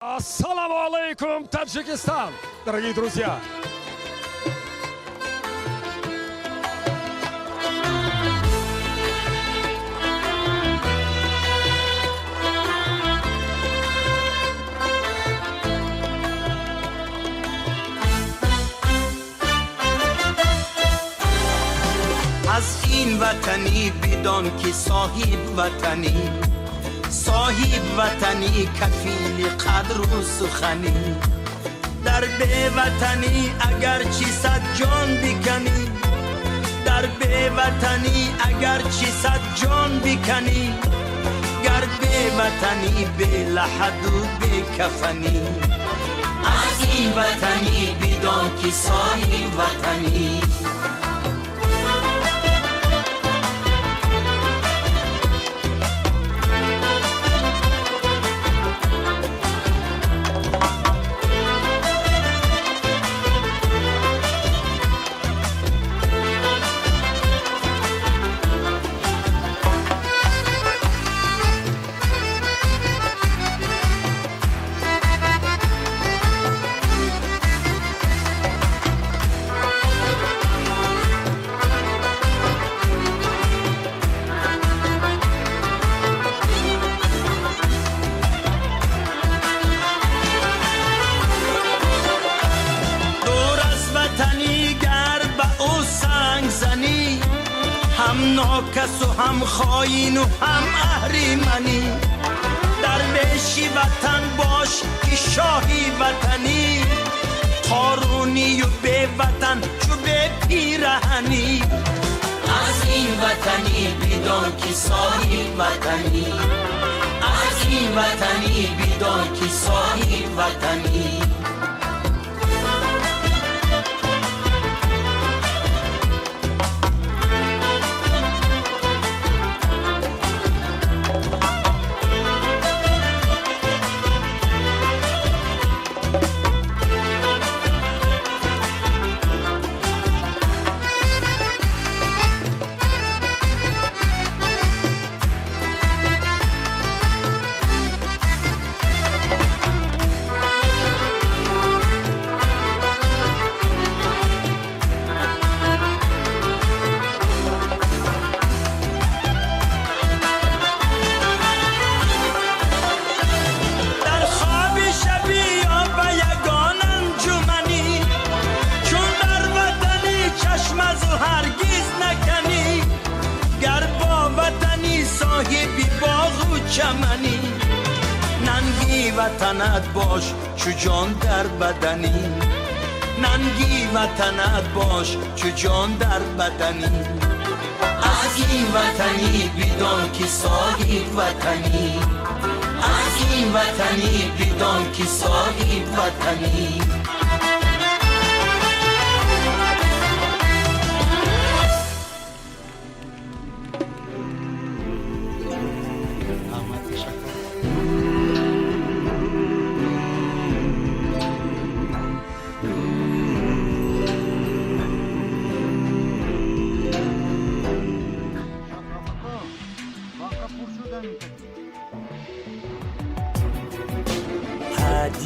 Ассаламу алейкум, Таджикистан! Дорогие друзья! از این وطنی بدان که صاحب وطنی کفیل قدر و سخنی در به وطنی اگر چی صد جان بکنی در به وطنی اگر چی صد جان بکنی گر به وطنی به لحد و به کفنی از این وطنی بدان که صاحب وطنی هم ناکس و هم خاین و هم اهریمنی درویشی وطن باش که شاهی وطنی قارونی و به وطن چو به پیرهنی از این وطنی بدان که صاحب وطنی از این وطنی بدان که صاحب وطنی چمنی ننگی وطنت باش چو جان در بدنی ننگی وطنت باش چو جان در بدنی از این وطنی بدان که صاحب وطنی از این وطنی بدان که صاحب وطنی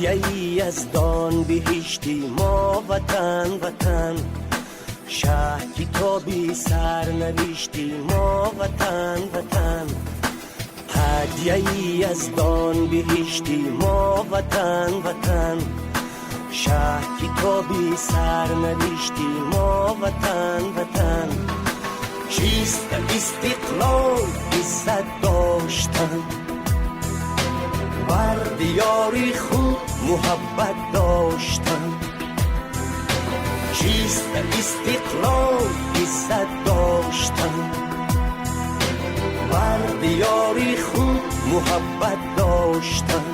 هدیه‌ای از دان بهشتی ما وطن شهر کتابی سرنوشتی ما وطن هدیه‌ای از دان بهشتی ما وطن شهر کتابی سرنوشتی ما وطن چیست استقلال عزت داشتن بر دیاری خود محبت داشتن چیست استقلال عزت داشتن بر دیاری خود محبت داشتن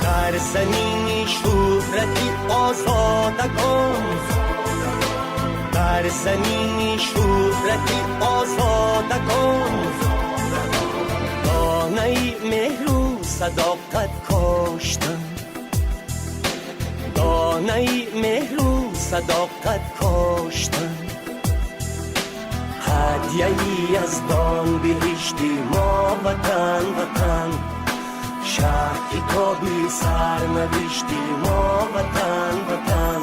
در زمین شهرتی آزادگان در زمین شهرتی آزادگان دانه مهر و صداقت کاشتن دانه مهر و صداقت کاشتن هدیه‌ای از دان بهشتی ما وطن شهر کتابی سر نوشتی ما وطن وطن.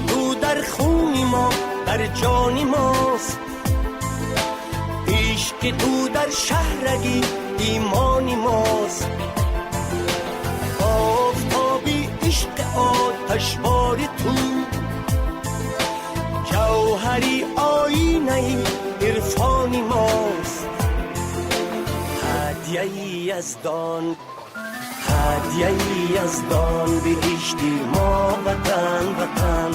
تو در خونی ما در جانی ماست، عشق تو در شهرگی ایمانی ماست. آفتابی عشق آتش باری تو، جوهری آینه عرفانی ماست. هدیه‌ای یزدان هدیه‌ای یزدان بهشتی ما وطن وطن.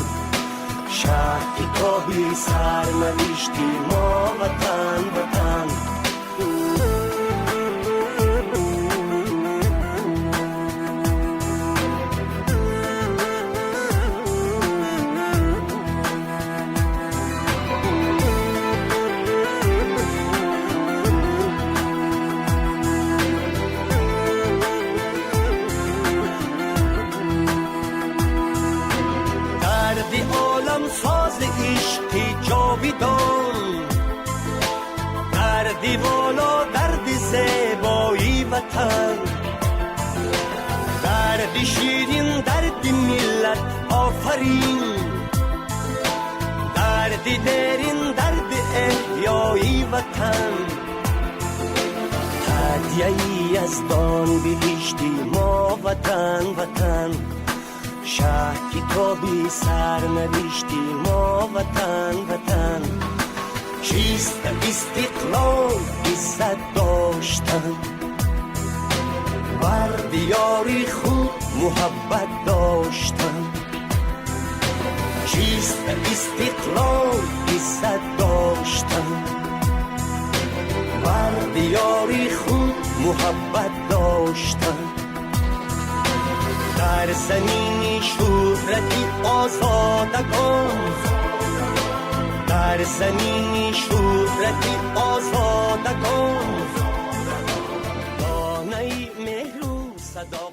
شهر کتابی سر نوشتی ما وطن وطن. ساز عشق جاویدان، درد والا درد زیبایی وطن، درد شیرین درد ملت آفرین، درد درین درد احیایی وطن. هدیه‌ای یزدان بهشتی ما وطن وطن. شهر کتابی سر نوشتی ما وطن وطن. چیست استقلال عزت داشتن، بر دیاری خود محبت داشتن. چیست استقلال عزت داشتن، بر دیاری خود محبت داشتن. در زمین شهرتی آزادگان، در زمین شهرتی آزادگان. دانه مهر و صدا